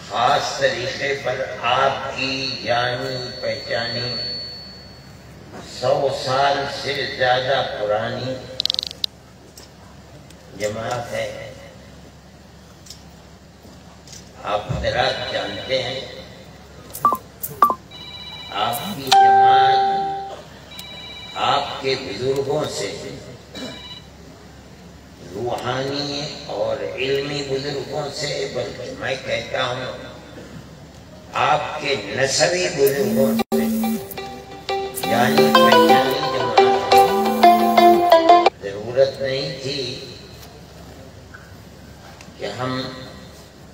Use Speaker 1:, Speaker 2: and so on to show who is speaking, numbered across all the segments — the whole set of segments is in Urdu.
Speaker 1: خاص طریقے پر آپ کی جانی پہچانی 100 سال سے زیادہ پرانی جماعت ہے. آپ حضرات جانتے ہیں آپ کی جماعت آپ کے بزرگوں سے روحانی اور علمی بزرگوں سے، بلکہ میں کہتا ہوں آپ کے نسبی بزرگوں سے جانی پہچانی جماعت ہے. ضرورت نہیں تھی کہ ہم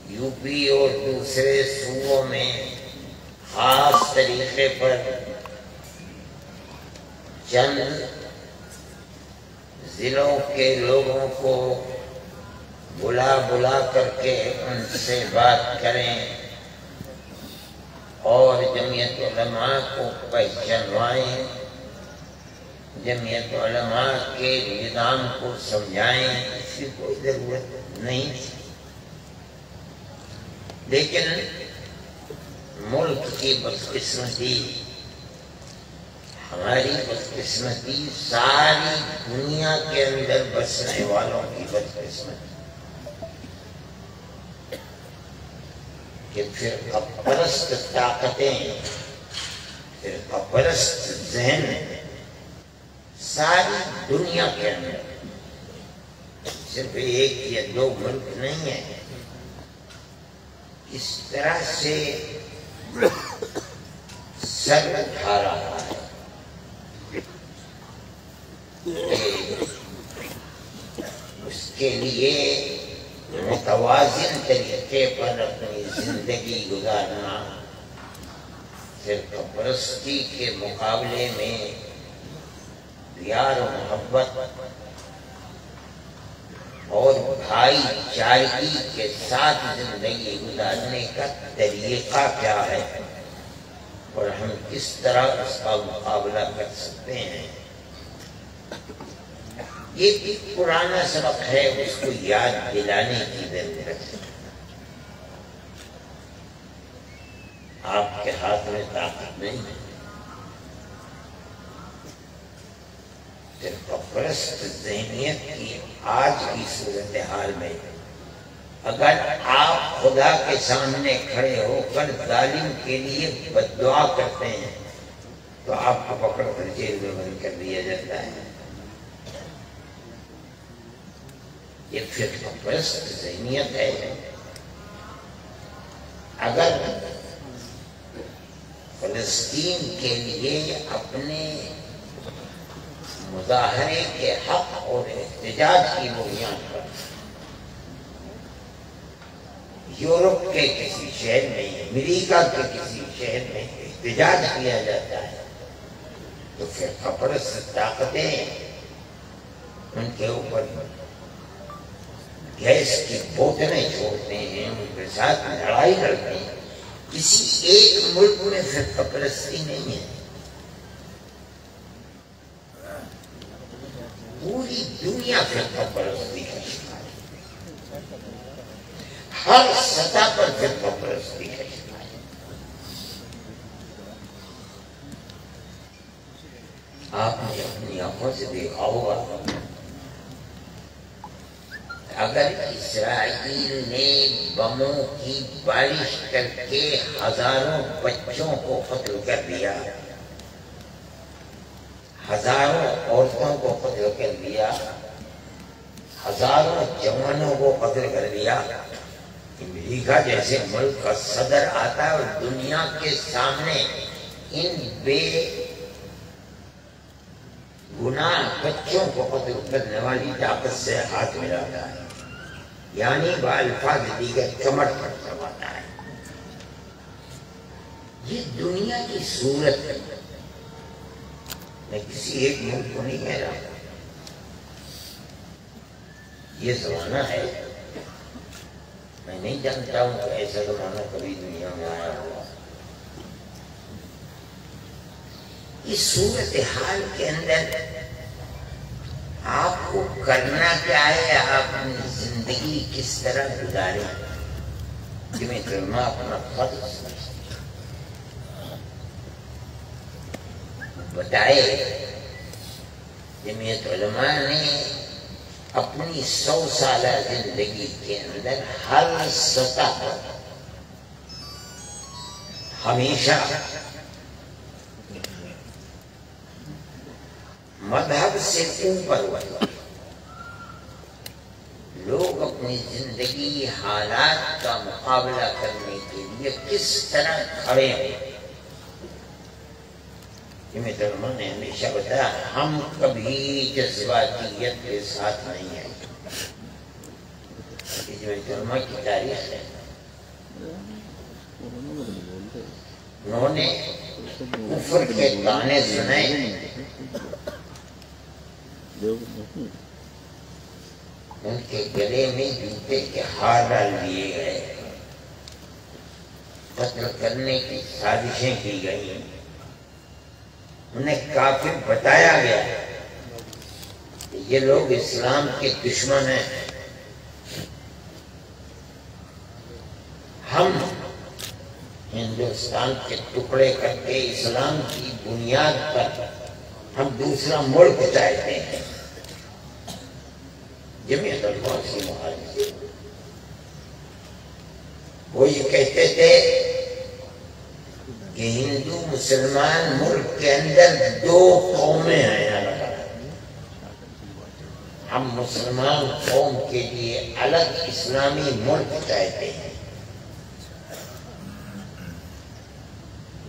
Speaker 1: یو پی اور دوسرے صوبوں میں خاص طریقے پر چند ضلعوں کے لوگوں کو بلا کر کے ان سے بات کریں اور جمعیت علماء کو پہچانوائیں، جمعیت علماء کے نظام کو سمجھائیں. اس کی کوئی ضرورت نہیں تھی. لیکن ملک کی بدقسمتی، ہماری بدقسمتی، ساری دنیا کے اندر بسنے والوں کی بدقسمتی کہ فرقہ پرست طاقتیں، فرقہ پرست ذہن ساری دنیا کے اندر، صرف ایک یا دو ملک نہیں ہے، اس طرح سے سر اٹھا رہا ہے اس کے لیے متوازن طریقے پر اپنی زندگی گزارنا، فرقہ پرستی کے مقابلے میں پیار و محبت اور بھائی چارگی کے ساتھ زندگی گزارنے کا طریقہ کیا ہے اور ہم کس طرح اس کا مقابلہ کر سکتے ہیں. یہ بھی پرانا سبق ہے، اس کو یاد دلانے کی ضرورت ہے. آپ کے ہاتھ میں طاقت نہیں ہے. فرقہ پرست ذہنیت کی آج کی صورتحال میں اگر آپ خدا کے سامنے کھڑے ہو کر ظالم کے لیے بد دعا کرتے ہیں تو آپ کو پکڑ کر جیل میں بند کر دیا جاتا ہے. یہ فرقہ پرست ذہنیت ہے. اگر فلسطین کے لیے اپنے مظاہرے کے حق اور احتجاج کی بنیاد پر یورپ کے کسی شہر میں، امریکہ کے کسی شہر میں احتجاج کیا جاتا ہے تو فرقہ پرست طاقتیں ان کے اوپر گیس کی بوتلیں چھوڑتے ہیں، ان کے ساتھ لڑائی لڑتے ہیں. کسی ایک ملک میں فرقہ پرستی نہیں ہے. پوری دنیا فرقہ پرستی کا شکار ہے. ہر سطح پر فرقہ پرستی کا شکار ہے. آپ نے اپنی آنکھوں سے دیکھا ہوگا اگر اسرائیل نے بموں کی بارش کر کے ہزاروں بچوں کو قتل کر دیا، ہزاروں عورتوں کو قتل کر دیا، ہزاروں جوانوں کو قتل کر دیا، امریکہ جیسے ملک کا صدر آتا ہے اور دنیا کے سامنے ان بے گناہ بچوں کو قتل کرنے والی طاقت سے ہاتھ ملاتا ہے، یعنی بالفاظ دیگر کمر پر کرواتا ہے. یہ دنیا کی صورت ہے. میں کسی ایک ملک کو نہیں کہہ رہا، یہ زمانہ ہے. میں نہیں جانتا ہوں کہ ایسا زمانہ کبھی دنیا میں آیا ہوا. اس صورتحال کے اندر آپ کو کرنا کیا ہے؟ آپ اپنی زندگی کس طرح گزاریں؟ جمعیت علماء اپنا فرض بتائے. جمعیت علماء نے اپنی 100 سالہ زندگی کے اندر ہر سطح پر ہمیشہ مذہب سے اوپر ہوئے. لوگ اپنی زندگی حالات کا مقابلہ کرنے کے لیے کس طرح کھڑے ہیں. جمعیت علماء نے ہمیشہ بتایا ہم کبھی جذباتیت کے ساتھ نہیں آئے. یہ جمعیت علماء کی تاریخ ہے. انہوں نے کفر کے گانے سنائے, ان کے گلے میں جوتے کے ہار ڈال دیے گئے, قتل کرنے کی سازشیں کی گئی, انہیں کافر بتایا گیا کہ یہ لوگ اسلام کے دشمن ہیں. ہم ہندوستان کے ٹکڑے کر کے اسلام کی بنیاد پر ہم دوسرا ملک چاہتے ہیں. جمعیت علماء کی مخالفت. وہ یہ کہتے تھے کہ ہندو مسلمان ملک کے اندر 2 قومیں ہیں. ہم مسلمان قوم کے لیے الگ اسلامی ملک چاہتے ہیں.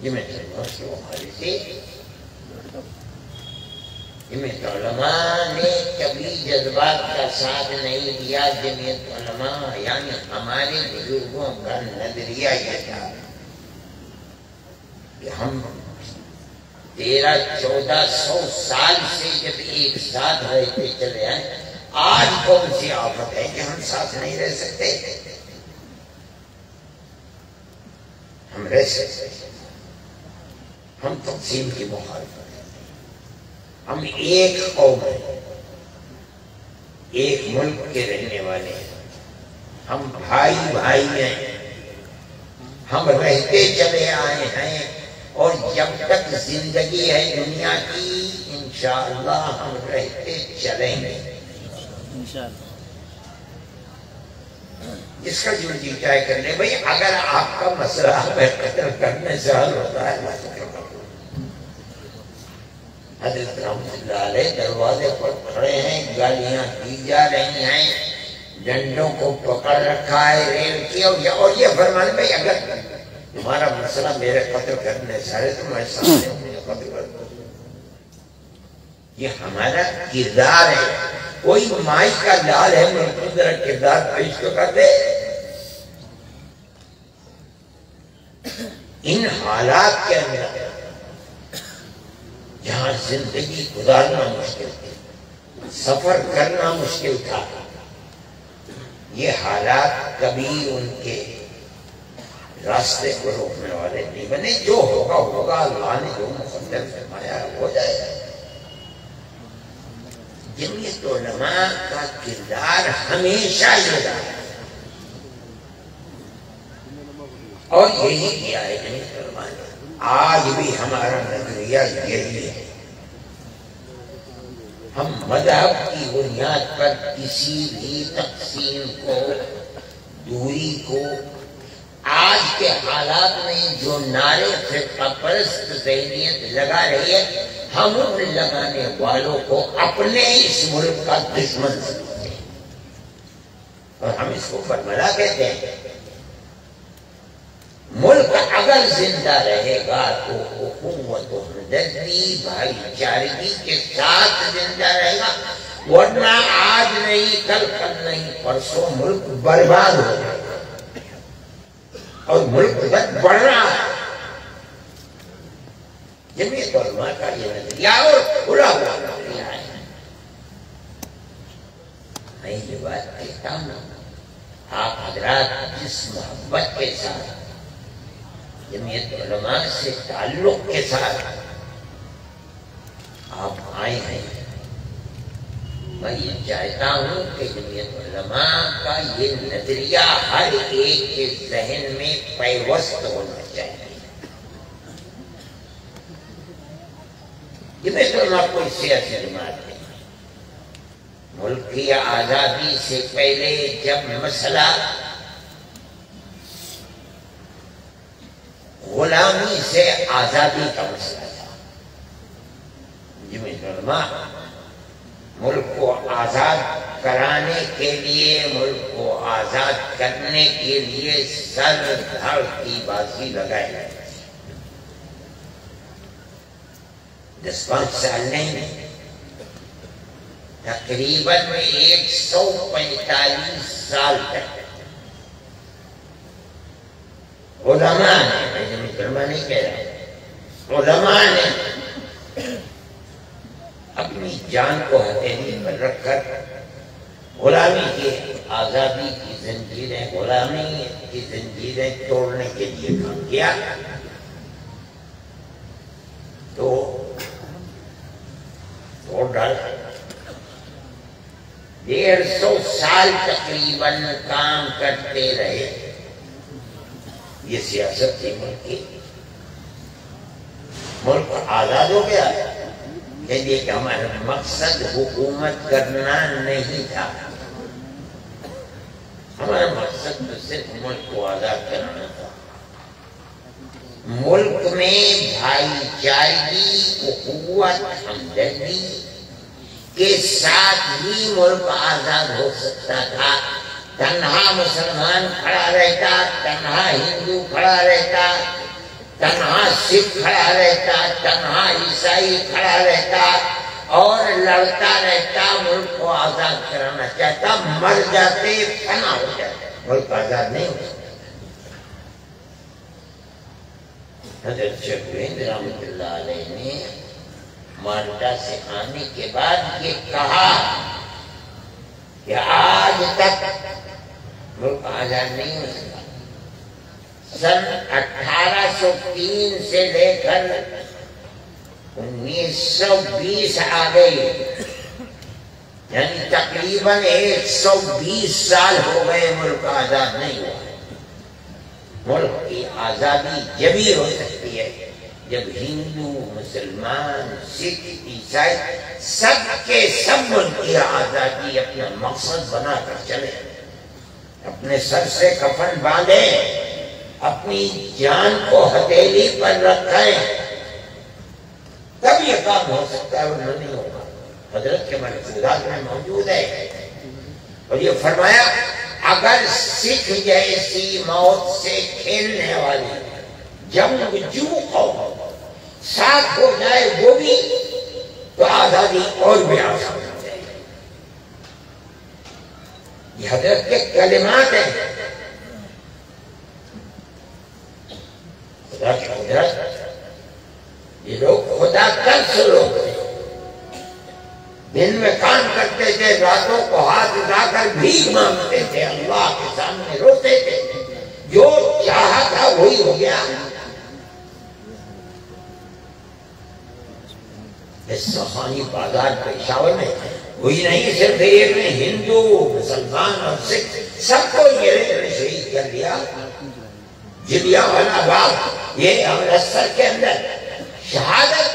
Speaker 1: جمعیت علماء کی مخالفت. جمعیت علماء نے کبھی جذبات کا ساتھ نہیں دیا. جمعیت علماء یعنی ہمارے بزرگوں کا نظریہ یہ تھا کہ ہم 1300-1400 سال سے جب ایک ساتھ رہتے چلے آئے, آج کون سی آفت ہے کہ ہم ساتھ نہیں رہ سکتے؟ ہم رہ سکتے. ہم تقسیم کی مخالفت ہیں. ہم ایک قوم ہیں, ایک ملک کے رہنے والے ہیں. ہم بھائی بھائی ہیں. ہم رہتے چلے آئے ہیں اور جب تک زندگی ہے دنیا کی انشاءاللہ ہم رہتے چلیں گے. جس کا جو جی چاہے کر لے. بھئی اگر آپ کا مسئلہ ہمیں قتل کرنے سے حل ہوتا ہے حضرت رحمت اللہ علیہ دروازے پر کھڑے ہیں, گالیاں دی جا رہی ہیں, ڈنڈوں کو پکڑ رکھا ہے ریل کی, اور یہ فرمان بھائی اگر تمہارا مسئلہ میرے قتل کرنے سے ہے تو میں سامنے اپنے قتل کر دوں. یہ ہمارا کردار ہے. کوئی مائی کا لال ہے ملک ذرا کردار پیش تو کر دے. ان حالات کے اندر جہاں زندگی گزارنا مشکل تھی, سفر کرنا مشکل تھا, یہ حالات کبھی ان کے راستے کو روکنے والے نہیں بنے. جو ہوگا ہوگا, اللہ نے جو مقدر فرمایا ہو جائے گا. جمعیت علماء کا کردار ہمیشہ یہ رہا ہے اور یہی کیا ہے جمعیت علماء نے. آج بھی ہمارا نظریہ یہی ہے. ہم مذہب کی بنیاد پر کسی بھی تقسیم کو, دوری کو, آج کے حالات میں جو نعرے فرقہ پرست ذہنیت لگا رہی ہے, ہم ان لگانے والوں کو اپنے اس ملک کا دشمن سمجھتے ہیں اور ہم اس کو برملا کہتے ہیں. ملک اگر زندہ رہے گا تو اخوت و ہمدردی, بھائی چارگی کے ساتھ زندہ رہے گا, ورنہ آج نہیں کل نہیں پرسوں ملک برباد ہو جائے گا. اور ملک بڑھ رہا ہے. جمعیت علماء کا یہ نظریہ اور کھلا ہوا نظریہ ہے. میں یہ بات کہتا ہوں, آپ حضرات جس محبت کے ساتھ جمعیت علماء سے تعلق کے ساتھ آپ آئے ہیں, میں یہ چاہتا ہوں کہ جمعیت علماء کا یہ نظریہ ہر ایک کے ذہن میں پیوست ہونا چاہیے۔ جمعیت علماء کوئی سیاسی جماعت نہیں، ملک کی آزادی سے پہلے جب مسئلہ غلامی سے آزادی کا مسئلہ تھا، جمعیت علماء ملک کو آزاد کرانے کے لیے، ملک کو آزاد کرنے کے لیے سر دھڑ کی بازی لگائے گئے۔ 10-5 سال نہیں، تقریباً 145 سال تک علماء نے، میں جمعیت علماء نہیں کہہ رہا، علماء نے اپنی جان کو ہتھیلی پر رکھ کر غلامی کی آزادی کی زنجیریں، غلامی کی زنجیریں توڑنے کے لیے کام کیا۔ تو توڑ ڈالا، 150 سال تقریباً کام کرتے رہے۔ یہ سیاست تھی ملک کی، ملک آزاد ہو گیا، لیکن کہ ہمارا مقصد حکومت کرنا نہیں تھا، ہمارا مقصد تو صرف ملک کو آزاد کرانا تھا۔ ملک میں بھائی چارگی، اخوت، ہمدردی کے ساتھ ہی ملک آزاد ہو سکتا تھا۔ تنہا مسلمان کھڑا رہتا، تنہا ہندو کھڑا رہتا، تنہا سکھ کھڑا رہتا، تنہا عیسائی کھڑا رہتا اور لڑتا رہتا، ملک کو آزاد کرانا چاہتا، مر جاتے، فنا ہو جاتے، ملک آزاد نہیں ہو سکتا۔ حضرت شیخ ہند رحمۃ اللہ علیہ نے مالٹا سے آنے کے بعد یہ کہا کہ آج تک ملک آزاد نہیں ہو سکتا۔ سن 1803 سے لے کر 1920 آ گئی، یعنی تقریباً 120 سال ہو گئے ملک آزاد نہیں ہوا۔ ملک کی آزادی جبھی ہو سکتی ہے جب ہندو، مسلمان، سکھ، عیسائی سب کے سب ملک کی آزادی اپنا مقصد بنا کر چلے، اپنے سر سے کفن باندھے، اپنی جان کو ہتھیلی پر رکھیں، تب یہ کام ہو سکتا ہے، ورنہ نہیں ہوگا۔ حضرت کے ملفوظات میں موجود ہے اور یہ فرمایا اگر سکھ جیسی موت سے کھیلنے والی جنگجو قوم ساتھ ہو جائے وہ بھی، تو آزادی اور بھی آسان ہو جائے۔ یہ حضرت کے کلمات ہیں۔ حضرت یہ لوگ خدا ترس لوگ تھے، دن میں کام کرتے تھے، راتوں کو ہاتھ اٹھا کر بھیک مانگتے تھے، اللہ کے سامنے روتے تھے، جو چاہا تھا وہی ہو گیا۔ اس سخانی بازار پشاور میں وہی نہیں، صرف ایک نے ہندو، مسلمان اور سکھ سب کو یہ شہید کر دیا۔ جلیانوالہ باغ یہ امرتسر کے اندر شہادت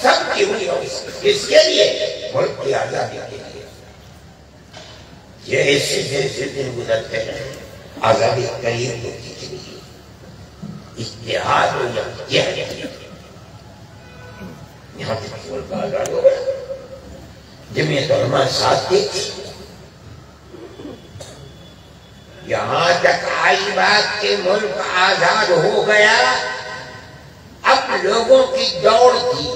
Speaker 1: سب کی ہوئی ہو، اس کے لیے ملک کی آزادی کے لیے۔ یہ ایسے جیسے دن گزرتے رہے، آزادی قریب ہوتی چلی گئی، اتحاد ہو یا یہاں تک ملک آزاد ہو گیا۔ جمعیت علماء ساتھ تھی، یہاں تک آئی بات کہ ملک آزاد ہو گیا، اب لوگوں کی دوڑ تھی،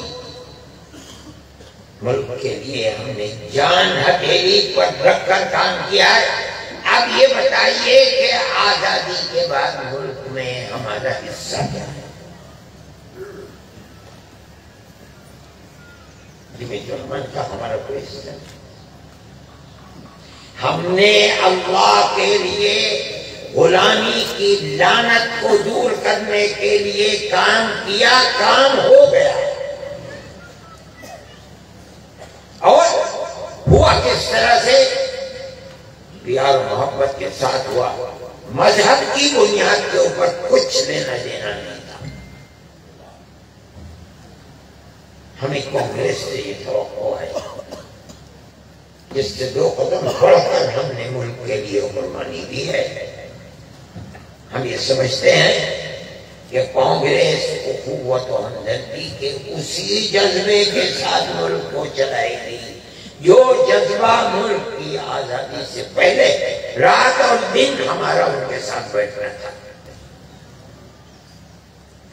Speaker 1: ملک کے لیے ہم نے جان ہتھیلی پر رکھ کر کام کیا ہے۔ اب یہ بتائیے کہ آزادی کے بعد ملک میں ہمارا حصہ کیا ہے؟ جمعیت علماء کا ہمارا کوئی حصہ نہیں۔ ہم نے اللہ کے لیے غلامی کی لعنت کو دور کرنے کے لیے کام کیا، کام ہو گیا اور ہوا کس طرح سے؟ پیار و محبت کے ساتھ ہوا، مذہب کی بنیاد کے اوپر کچھ لینا دینا نہیں تھا۔ ہمیں کانگریس سے یہ توقع ہے جس سے 2 قدم بڑھ کر ہم نے ملک کے لیے قربانی دی ہے۔ ہم یہ سمجھتے ہیں کہ کانگریس قوت و ہمدردی کے اسی جذبے کے ساتھ ملک کو چلائے گی جو جذبہ ملک کی آزادی سے پہلے رات اور دن ہمارا ان کے ساتھ بیٹھنا تھا،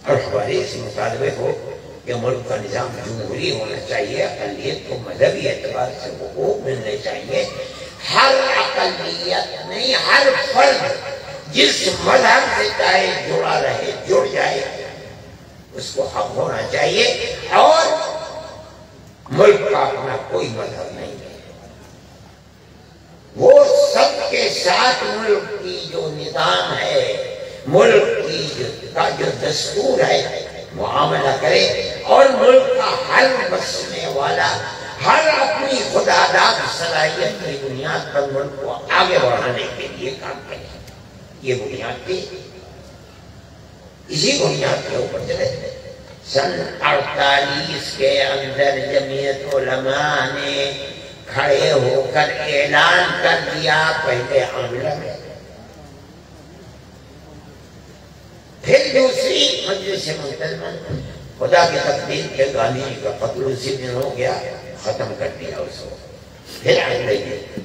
Speaker 1: اور ہمارے اس مطالبے کو کہ ملک کا نظام جمہوری ہونا چاہیے، اقلیت کو مذہبی اعتبار سے حقوق ملنے چاہیے۔ ہر اقلیت نہیں، ہر فرد جس مذہب سے چاہے جڑا رہے، جڑ جائے، اس کو حق ہونا چاہیے، اور ملک کا اپنا کوئی مذہب نہیں ہے۔ وہ سب کے ساتھ ملک کی جو نظام ہے، ملک کا جو دستور ہے، معاملہ کرے، اور ملک کا ہر بسنے والا، ہر اپنی خودآداد صلاحیت کی بنیاد پر ملک کو آگے بڑھانے کے لیے کام کرے۔ یہ بنیاد تھی، اسی بنیاد کے اوپر چلے۔ سن 48 کے اندر جمعیت علماء نے کھڑے ہو کر اعلان کر دیا، پہلے عاملہ میں، پھر دوسری مجلس محترمہ، خدا کی تقدیر کے گاندھی جی کا قتل اسی دن ہو گیا، ختم کر دیا اس کو، پھر اگلے دن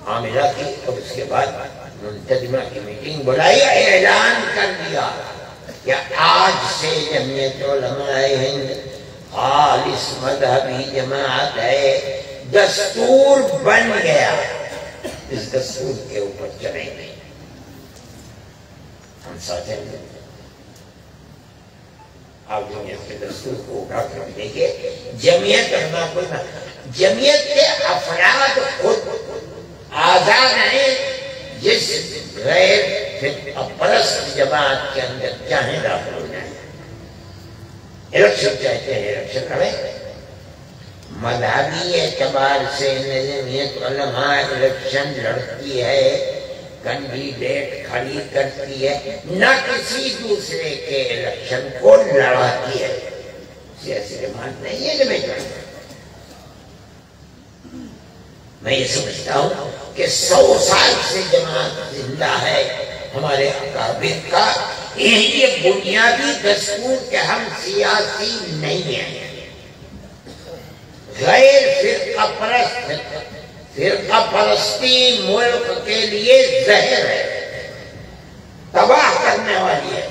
Speaker 1: عاملہ کی، اور اس کے بعد منتظمہ کی میٹنگ بلائی، اعلان کر دیا کہ آج سے جمعیت علماء ہند خالص مذہبی جماعت ہے، دستور بن گیا، اس دستور کے اوپر چلیں گے۔ ہم ساتھ ہیں، آپ جمعیت کے دستور کو اٹھا کر دیکھیں، جمعیت علماء کو، جمعیت کے افراد خود آزاد ہیں، جس غیر فرقہ پرست جماعت کے اندر چاہیں داخل ہو جائیں، الیکشن چاہتے ہیں الیکشن کریں۔ مذہبی اعتبار سے جمعیت علماء الیکشن لڑتی ہے، کینڈیڈیٹ کھڑی کرتی ہے، نہ کسی دوسرے کے الیکشن کو لڑاتی ہے، سیاسی جماعت نہیں ہے جمعیت علماء۔ میں یہ سمجھتا ہوں کہ 100 سال سے جماعت زندہ ہے ہمارے اکابر کا، یہ بنیادی دستور کہ ہم سیاسی نہیں ہیں، غیر فرقہ پرست، فرقہ پرستی ملک کے لیے زہر ہے، تباہ کرنے والی ہے۔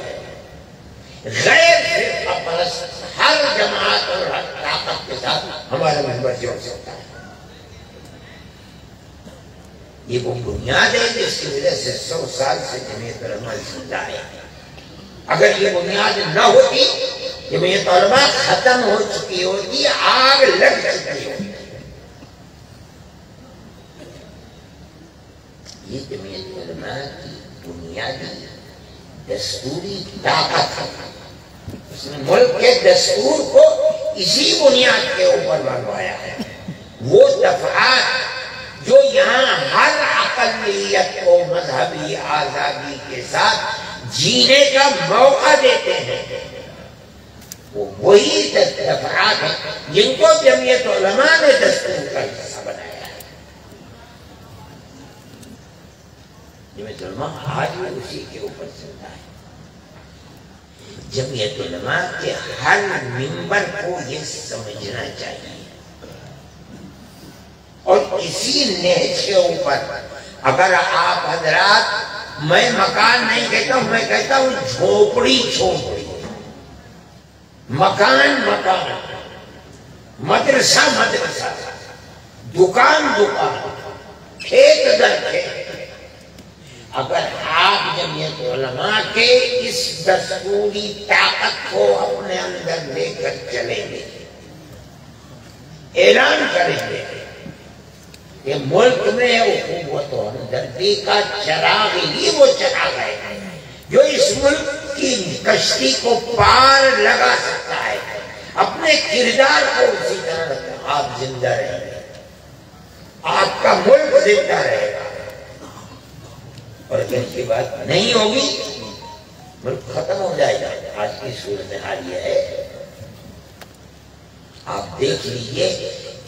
Speaker 1: غیر فرقہ پرست ہر جماعت اور ہر طاقت کے ساتھ ہمارا ممبر جوڑ سکتا ہے۔ یہ وہ بنیاد ہے جس کی وجہ سے 100 سال سے جمعیت علماء زندہ ہے۔ اگر یہ بنیاد نہ ہوتی، جمعیت علماء ختم ہو چکی ہوتی، آگ لگ چکی ہوتی۔ یہ جمعیت علماء کی بنیادی دستوری طاقت ہے، اس نے ملک کے دستور کو اسی بنیاد کے اوپر بنوایا ہے۔ وہ دفعات جو یہاں ہر اقلیت کو مذہبی آزادی کے ساتھ جینے کا موقع دیتے ہیں، وہ وہی دفعات ہیں جن کو جمعیت علماء نے دستور کا حصہ بنایا ہے۔ جمعیت علماء آج بھی اسی کے اوپر چلتا ہے۔ جمعیت علماء کے ہر ممبر کو یہ سمجھنا چاہیے، اور اسی نہج کے اوپر اگر آپ حضرات، میں مکان نہیں کہتا ہوں، میں کہتا ہوں جھوپڑی جھوپڑی، مکان مکان، مدرسہ مدرسہ، دکان دکان، کھیت در کھیت، اگر آپ جمعیت علماء کے اس دستوری طاقت کو اپنے اندر لے کر چلیں گے، اعلان کریں گے کہ ملک میں اخوت و ہمدردی کا چراغ ہی وہ چراغ ہے جو اس ملک کی کشتی کو پار لگا سکتا ہے، اپنے کردار کو اسی طرح آپ زندہ رہیں گے، آپ کا ملک زندہ رہے گا، اور اگر کی بات نہیں ہوگی ملک ختم ہو جائے گا۔ آج کی صورتحال یہ ہے، آپ دیکھ لیجئے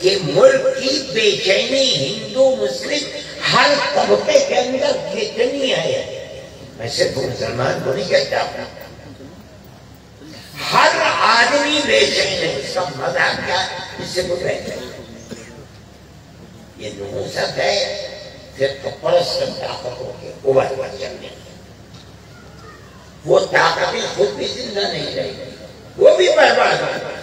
Speaker 1: کہ ملک کی بے چینی ہندو مسلم ہر طبقے کے اندر کتنی ہے۔ میں صرف مسلمان کو نہیں کہتا ہوں، ہر آدمی بے چین ہے۔ اس کا مذہب کیا ہے؟ اس سے کوئی بہتر ہے، یہ نحوست ہے، پھر تو پرست طاقتوں کے اوپر چلنے کی۔ وہ طاقتیں خود بھی زندہ نہیں رہی، وہ بھی برباد ہو گئی۔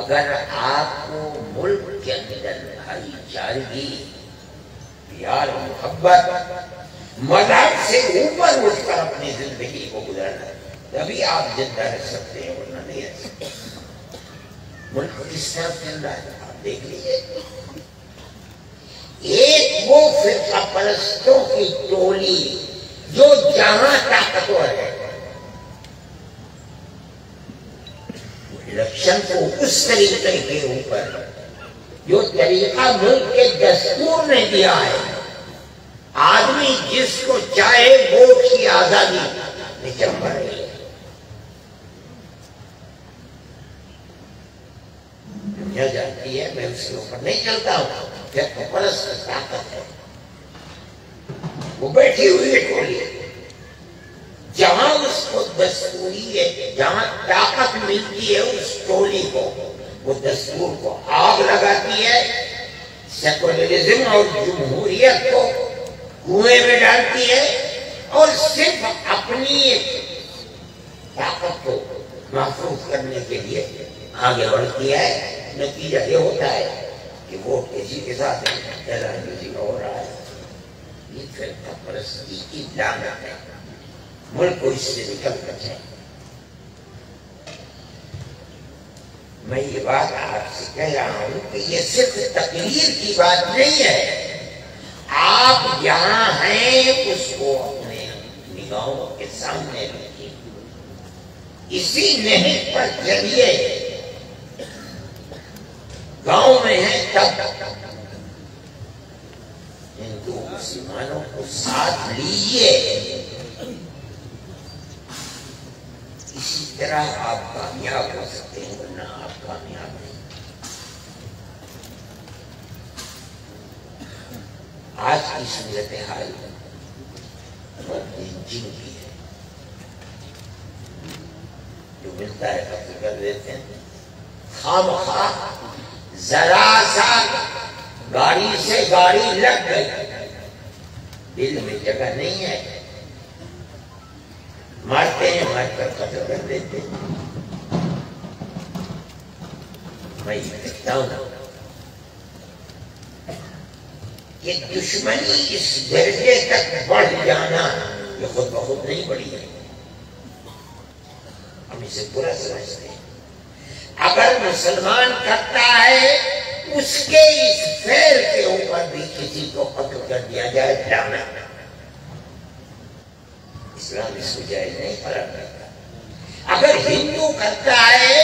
Speaker 1: اگر آپ کو ملک کے اندر بھائی چارگی، پیار و محبت، مذہب سے اوپر اٹھ کر اپنی زندگی کو گزارنا ہے، تبھی آپ زندہ رہ سکتے ہیں، ورنہ نہیں رہ سکتے۔ ملک کس طرح چل رہا ہے آپ دیکھ لیجیے۔ ایک وہ فرقہ پرستوں کی ٹولی جو جہاں طاقتور ہے، الیکشن کو اس طریقے کے اوپر جو طریقہ ملک کے دستور نے دیا ہے، آدمی جس کو چاہے ووٹ کی آزادی نہیں چل رہی ہے۔ دنیا جانتی ہے میں اس کے اوپر نہیں چلتا ہوں، فرقہ پرست طاقت ہے، وہ بیٹھی ہوئی ہے ٹولی، جہاں اس کو دستوری ہے، جہاں طاقت ملتی ہے اس ٹولی کو، وہ دستور کو آگ لگاتی ہے، سیکولرزم اور جمہوریت کو کنویں میں ڈالتی ہے، اور صرف اپنی طاقت کو محفوظ کرنے کے لیے آگے بڑھتی ہے۔ نتیجہ یہ ہوتا ہے کہ ووٹ کسی کے ساتھ اعلان کسی کا ہو رہا ہے۔ یہ فرقہ پرستی کی لعنت ہے، ملک کو اس سے نکل کر جائے۔ میں یہ بات آپ سے کہہ رہا ہوں کہ یہ صرف تقریر کی بات نہیں ہے، آپ یہاں ہیں اس کو اپنے نگاہوں کے سامنے رکھیے، اسی نہج پر چلیے۔ گاؤں میں ہیں تب ہندو مسلمانوں کو ساتھ لیجیے، اسی طرح آپ کامیاب ہو سکتے ہیں، ورنہ آپ کامیاب نہیں۔ آج کی صورتحال جن کی ہے، جو ملتا ہے قتل کر دیتے ہیں، خواہ ذرا سا گاڑی سے گاڑی لگ گئی، دل میں جگہ نہیں ہے، مارتے ہیں، مار کر قتل کر دیتے ہیں۔ میں یہ کہتا ہوں کہ دشمنی اس درجے تک بڑھ جانا یہ خود بخود نہیں بڑھی ہے، ہم اسے برا سمجھتے ہیں۔ اگر مسلمان کرتا ہے اس کے اس فعل کے اوپر بھی کسی کو قتل کر دیا جائے، ڈرانا، اسلام اس کو جائز نہیں قرار دیتا۔ اگر ہندو کرتا ہے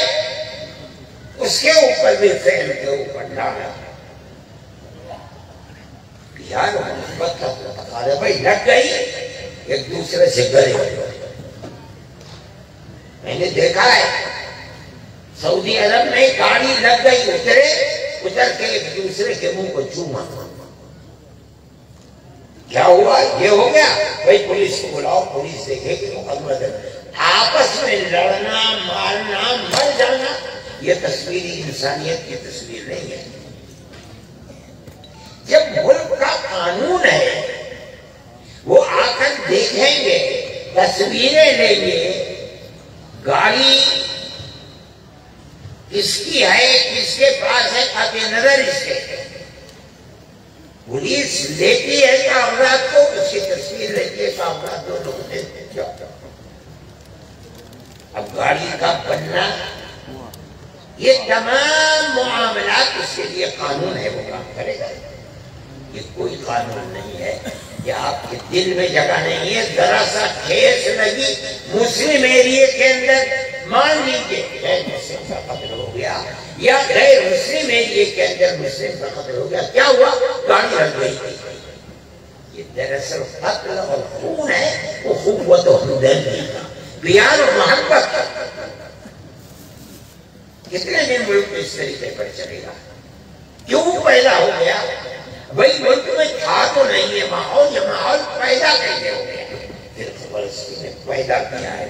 Speaker 1: اس کے اوپر بھی فعل کے اوپر ڈرانا، پیار و محبت کا تقاضا، بھائی لگ گئی ایک دوسرے سے گلے ہوئے۔ میں نے دیکھا ہے سعودی عرب میں گاڑی لگ گئی، اتر کے ایک دوسرے کے منہ کو چوما۔ کیا ہوا؟ یہ ہو گیا بھائی پولیس کو بلاؤ، پولیس دیکھے کہ مقدمہ درج۔ آپس میں لڑنا، مارنا، مر جانا، یہ تصویری انسانیت کی تصویر نہیں ہے۔ جب ملک کا قانون ہے، وہ آ کر دیکھیں گے، تصویریں لیں گے، گاڑی کس کی ہے، کس کے پاس ہے، قاطع نظر اس کے، پولیس لیتی ہے کاغذات کو، اس کی تصویر لیتی ہے، کاغذات دونوں کو دیتے ہیں۔ اب گاڑی کا بننا، یہ تمام معاملات اس کے لیے قانون ہے، وہ کام کرے گا۔ یہ کوئی قانون نہیں ہے کہ آپ کے دل میں جگہ نہیں ہے، ذرا سا ٹھیس لگی مسلم ایریے کے اندر، مان لیجیے غیر مسلم کا قتل ہو گیا یا غیر مسلم ایریے کے اندر مسلم کا قتل ہو گیا، کیا ہوا؟ گاڑی ہٹ گئی تھی۔ یہ دراصل قتل اور خون ہے، وہ قوت و ہمدردی کا، پیار اور محبت کا۔ کتنے دن ملک اس طریقے پر چلے گا؟ کیوں پیدا ہو گیا؟ بھئی ملک میں تھا تو نہیں ہے ماحول، یہ ماحول پیدا کیسے ہو گیا؟ پھر فلسطین نے پیدا کیا ہے۔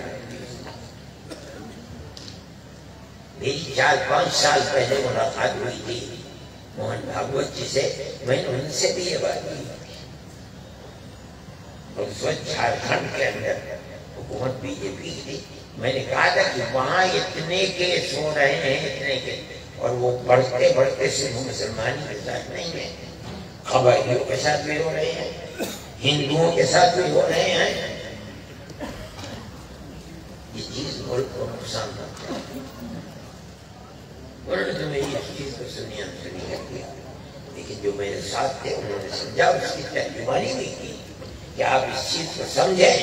Speaker 1: میری 4-5 سال پہلے ملاقات ہوئی تھی موہن بھاگوت جی سے، میں نے ان سے بھی یہ بات کی، اور اس وقت جھارکھنڈ کے اندر حکومت بی جے پی کی تھی۔ میں نے کہا تھا کہ وہاں اتنے کیس ہو رہے ہیں، اتنے کے، اور وہ بڑھتے بڑھتے صرف مسلمانی کے ساتھ نہیں ہیں، قبائلیوں کے ساتھ بھی ہو رہے ہیں، ہندوؤں کے ساتھ بھی ہو رہے ہیں۔ یہ چیز ملک کو نقصان پہنچا ہے۔ انہوں نے تو میری اس چیز کو سنی انسنی کر دیا، لیکن جو میرے ساتھ تھے انہوں نے سمجھا، اس کی ترجمانی بھی کی کہ آپ اس چیز کو سمجھیں،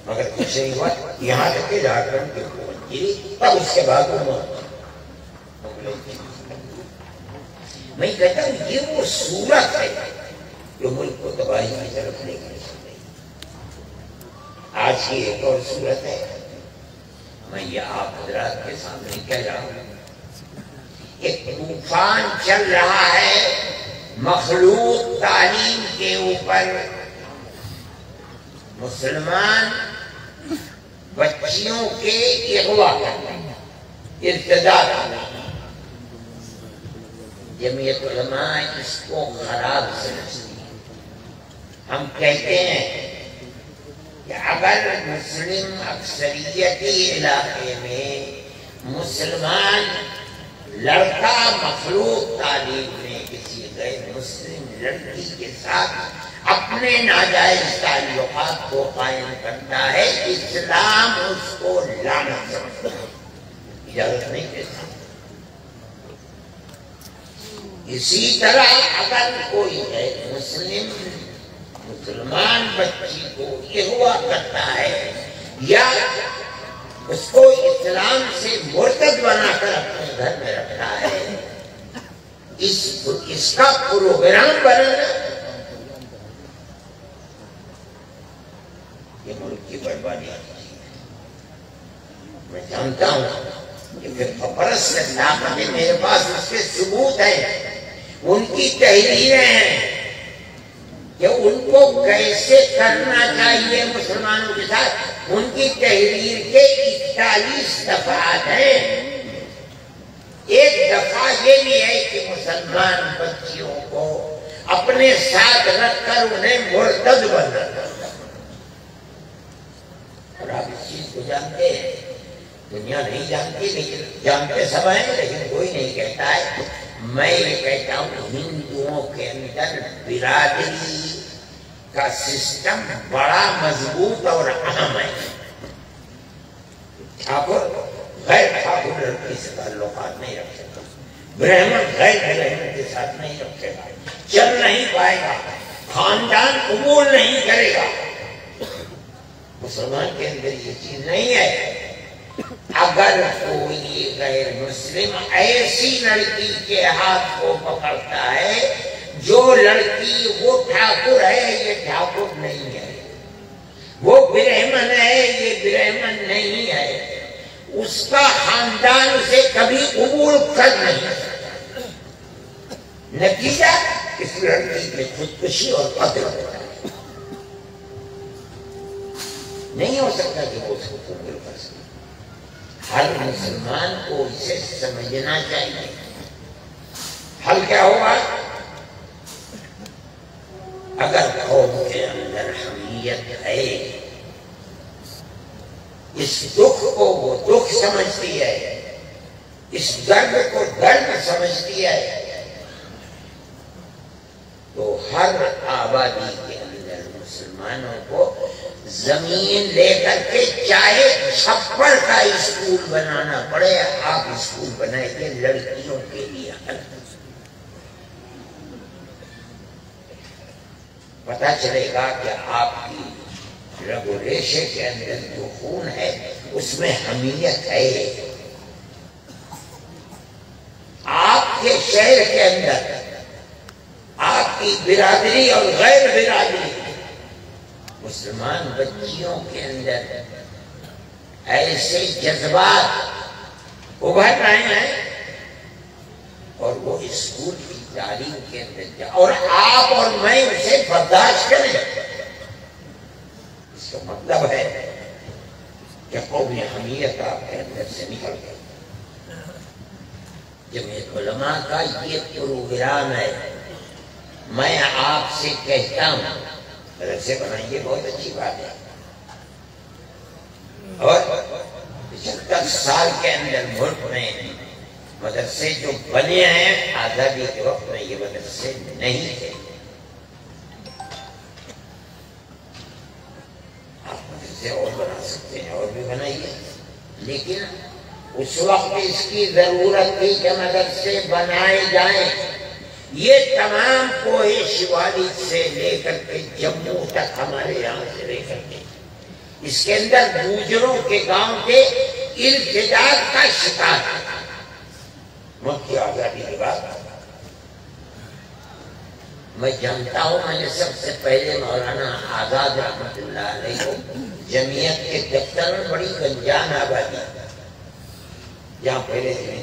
Speaker 1: مگر کچھ نہیں ہوا۔ یہاں تک کہ جھارکھنڈ کی حکومت گری، تب اس کے بعد میں کہتا ہوں یہ وہ صورت ہے جو ملک کو تباہی کی طرف لے کر چل رہی۔ آج کی ایک اور صورت ہے، میں یہ آپ حضرات کے سامنے کہہ رہا ہوں، ایک طوفان چل رہا ہے مخلوط تعلیم کے اوپر۔ مسلمان بچیوں کے اغوا کرنا، ارتداد کرنا، جمعیت علماء اس کو خراب سمجھتی ہے۔ ہم کہتے ہیں کہ اگر مسلم اکثریتی علاقے میں مسلمان لڑکا مخلوط تعلیم میں کسی غیر مسلم لڑکی کے ساتھ اپنے ناجائز تعلقات کو قائم کرتا ہے، اسلام اس کو لعنت سمجھتا ہے، اجازت نہیں دیتا۔ اسی طرح اگر کوئی غیر مسلمان بچی کو اغوا کرتا ہے یا اس کو اسلام سے مرتد بنا کر اپنے گھر میں رکھتا ہے، اس کا پروگرام بنانا یہ ملک کی بربادی ہے۔ میں جانتا ہوں کہ فرقہ پرست طاقتیں میرے پاس اس کے ثبوت ہیں، ان کی تحریریں ہیں کہ ان کو کیسے کرنا چاہیے مسلمانوں کے ساتھ۔ ان کی تحریر کے 41 دفعات ہیں۔ ایک دفعہ یہ بھی ہے کہ مسلمان بچیوں کو اپنے ساتھ رکھ کر انہیں مرتد بنانا۔ اور آپ اس چیز کو جانتے ہیں، دنیا نہیں جانتی لیکن جانتے سب ہیں، لیکن کوئی نہیں کہتا ہے۔ میں یہ کہتا ہوں ہندوؤں کے اندر برادری کا سسٹم بڑا مضبوط اور اہم ہے۔ ٹھاکر غیر ٹھاکر لڑکی سے تعلقات نہیں رکھ سکتا، برہمن غیر برہمن کے ساتھ نہیں رکھے گا، چل نہیں پائے گا، خاندان قبول نہیں کرے گا۔ مسلمان کے اندر یہ چیز نہیں ہے۔ اگر کوئی غیر مسلم ایسی لڑکی کے ہاتھ کو پکڑتا ہے جو لڑکی وہ ٹھاکر ہے، یہ ٹھاکر نہیں ہے، وہ برہمن ہے، یہ برہمن نہیں ہے، اس کا خاندان اسے کبھی قبول کر نہیں سکتا۔ نتیجہ اس لڑکی کی خودکشی اور قتل ہوتا ہے۔ نہیں ہو سکتا کہ وہ اس کو قبول کر سکے۔ ہر مسلمان کو اسے سمجھنا چاہیے۔ حل کیا ہوگا؟ اگر قوم کے اندر حمیت ہے، اس دکھ کو وہ دکھ سمجھتی ہے، اس درد کو درد سمجھتی ہے، تو ہر آبادی کے اندر مسلمانوں کو زمین لے کر کے چاہے چھپر کا اسکول بنانا پڑے، آپ اسکول بنائیے لڑکیوں کے لیے۔ پتہ چلے گا کہ آپ کی رگ و ریشے کے اندر جو خون ہے اس میں حمیت ہے۔ آپ کے شہر کے اندر آپ کی برادری اور غیر برادری مسلمان بچیوں کے اندر ایسے جذبات ابھر رہے ہیں اور وہ اسکول کی تعلیم کے اندر اور آپ اور میں اسے برداشت کریں، اس کا مطلب ہے کہ قومی حمیت آپ کے اندر سے نکل گئی۔ جمعیت علماء کا یہ پروگرام ہے۔ میں آپ سے کہتا ہوں مدرسے بنائیے، بہت اچھی بات ہے، اور 75 سال کے اندر ملک میں مدرسے جو بنے ہیں، آزادی کے وقت میں یہ مدرسے نہیں تھے۔ آپ مدرسے اور بنا سکتے ہیں، اور بھی بنائیے، لیکن اس وقت اس کی ضرورت تھی کہ مدرسے بنائے جائیں۔ یہ تمام کوہ شوالی سے لے کر کے جموں تک، ہمارے یہاں سے لے کر کے اس کے اندر گوجروں کے گاؤں کے ارتجاج کا شکار تھا۔ ملک کی آزادی کے بعد میں جانتا ہوں، میں نے سب سے پہلے مولانا آزاد رحمت اللہ علیہ کو جمعیت کے دفتر میں بڑی گنجان آبادی جہاں پہلے